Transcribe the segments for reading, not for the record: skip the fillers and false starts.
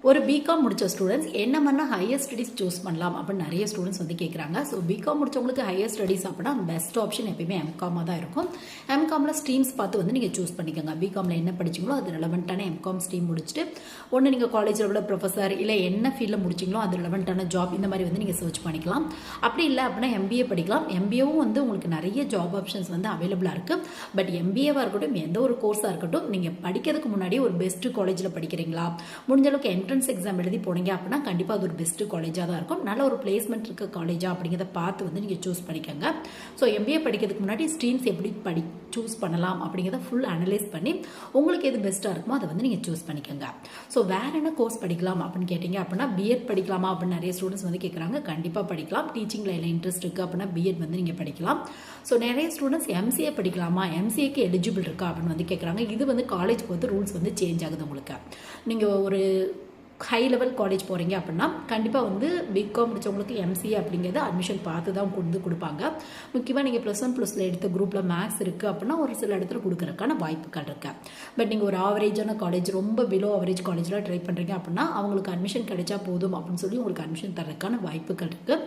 ஒரு பிகாம் முடிச்ச ஸ்டூடெண்ட்ஸ் என்ன பண்ணால் ஹையர் ஸ்டடீஸ் சூஸ் பண்ணலாம் அப்படின்னு நிறைய ஸ்டூடெண்ட்ஸ் வந்து கேட்குறாங்க. ஸோ பிகாம் முடிச்சவங்களுக்கு ஹையர் ஸ்டடீஸ் அப்படின்னா பெஸ்ட் ஆப்ஷன் எப்பயுமே எம்காமாக தான் இருக்கும். எம்காமில் ஸ்ட்ரீம்ஸ் பார்த்து வந்து நீங்கள் சூஸ் பண்ணிக்கோங்க. பிகாமில் என்ன படிச்சிங்களோ அது ரெலவெண்ட்டான எம்காம் ஸ்ட்ரீம் முடிச்சுட்டு ஒன்று நீங்கள் காலேஜில் உள்ள ப்ரொஃபஸர் இல்லை என்ன ஃபீல்டில் முடிச்சிங்களோ அது ரெலவெண்ட்டான ஜாப் இந்த மாதிரி வந்து நீங்கள் சர்ச் பண்ணிக்கலாம். அப்படி இல்லை அப்படின்னா எம்பிஏ படிக்கலாம். எம்பிஏவும் வந்து உங்களுக்கு நிறைய ஜாப் ஆப்ஷன்ஸ் வந்து அவைலபிளாக இருக்குது. பட் எம்பிஏவாக இருக்கட்டும் எந்த ஒரு கோர்ஸாக இருக்கட்டும் நீங்கள் படிக்கிறதுக்கு முன்னாடி ஒரு பெஸ்ட் காலேஜில் படிக்கிறீங்களா, முடிஞ்ச அளவுக்கு என்ட்ரன்ஸ் எக்ஸாம் எழுதி போனீங்க அப்படின்னா கண்டிப்பாக அது ஒரு பெஸ்ட் காலேஜாக தான் இருக்கும். நல்ல ஒரு பிளேஸ்மெண்ட் இருக்க காலேஜா அப்படிங்கிறத பார்த்து வந்து நீங்கள் சூஸ் பண்ணிக்கோங்க. ஸோ எம்பிஏ படிக்கிறதுக்கு முன்னாடி ஸ்ட்ரீம்ஸ் எப்படி சூஸ் பண்ணலாம் அப்படிங்கிறத ஃபுல் அனலைஸ் பண்ணி உங்களுக்கு எது பெஸ்ட்டாக இருக்குமோ அதை வந்து நீங்கள் சூஸ் பண்ணிக்கோங்க. ஸோ வேற என்ன கோர்ஸ் படிக்கலாம் அப்படின்னு கேட்டிங்க அப்படின்னா பிஎட் படிக்கலாமா அப்படின்னு நிறைய ஸ்டூடெண்ட்ஸ் வந்து கேட்குறாங்க. கண்டிப்பாக படிக்கலாம். டீச்சிங் லைனில் இன்ட்ரெஸ்ட் இருக்குது அப்படின்னா பிஎட் வந்து நீங்கள் படிக்கலாம். ஸோ நிறைய ஸ்டூடெண்ட்ஸ் எம்சிஏ படிக்கலாமா, எம்சிஏக்கு எலிஜிபிள் இருக்கா அப்படின்னு வந்து கேட்குறாங்க. இது வந்து காலேஜ் பொறுத்து ரூல்ஸ் வந்து சேஞ்ச் ஆகுது. உங்களுக்கு நீங்கள் ஒரு ஹை லெவல் காலேஜ் போகிறீங்க அப்படின்னா கண்டிப்பாக வந்து பிகாம் முடிச்சவங்களுக்கு எம்சிஏ அப்படிங்கிறது அட்மிஷன் பார்த்து தான் கொண்டு கொடுப்பாங்க. முக்கியமாக நீங்கள் +1+2 எடுத்த குரூப்பில் மேக்ஸ் இருக்குது அப்படின்னா ஒரு சில இடத்துல கொடுக்குறதுக்கான வாய்ப்புகள் இருக்குது. பட் நீங்கள் ஒரு ஆவரேஜான காலேஜ், ரொம்ப பிலோ ஆவரேஜ் காலேஜில் ட்ரை பண்ணுறீங்க அப்படின்னா அவங்களுக்கு அட்மிஷன் கிடைச்சா போதும் அப்படின்னு சொல்லி உங்களுக்கு அட்மிஷன் தரதுக்கான வாய்ப்புகள் இருக்குது.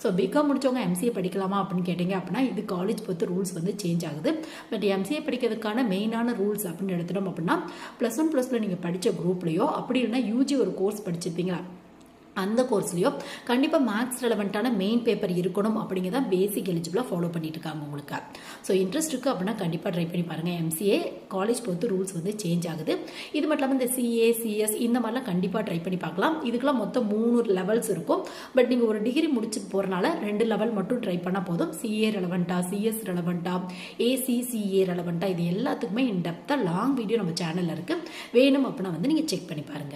ஸோ பிகாம் முடிச்சவங்க எம்சிஏ படிக்கலாமா அப்படின்னு கேட்டிங்க அப்படின்னா இது காலேஜ் பொறுத்து ரூல்ஸ் வந்து சேஞ்ச் ஆகுது. பட் எம்சிஏ படிக்கிறதுக்கான மெயினான ரூல்ஸ் அப்படின்னு எடுத்துட்டோம் அப்படின்னா +1+2 நீங்கள் படித்த குரூப்லையோ அப்படி இல்லைன்னா யூஜி ஒரு கோர்ஸ் படிச்சிருப்பீங்களா அந்த கோர்ஸ்லையோ கண்டிப்பாக மேக்ஸ் ரெலவெண்ட்டான மெயின் பேப்பர் இருக்கணும் அப்படிங்கிறத பேசிக் எலிஜிபிளாக ஃபாலோ பண்ணிட்டு இருக்காங்க உங்களுக்கு. ஸோ இன்ட்ரெஸ்ட் இருக்குது அப்படின்னா கண்டிப்பாக ட்ரை பண்ணி பாருங்கள். எம்சிஏ காலேஜ் பொறுத்து ரூல்ஸ் வந்து சேஞ்ச் ஆகுது. இது மட்டும் இல்லாமல் இந்த சிஏ சிஎஸ் இந்த மாதிரிலாம் கண்டிப்பாக ட்ரை பண்ணி பார்க்கலாம். இதுக்கெல்லாம் மொத்தம் 3 லெவல்ஸ் இருக்கும். பட் நீங்கள் ஒரு டிகிரி முடிச்சுட்டு போகிறனால 2 லெவல் மட்டும் ட்ரை பண்ணால் போதும். சிஏ ரெலவெண்ட்டா, சிஎஸ் ரெலவெண்ட்டா, ஏசிசிஏ ரெலவெண்ட்டா இது எல்லாத்துக்குமே இன் டெப்த்தாக லாங் வீடியோ நம்ம சேனலில் இருக்குது. வேணும் அப்படின்னா வந்து நீங்கள் செக் பண்ணி பாருங்கள்.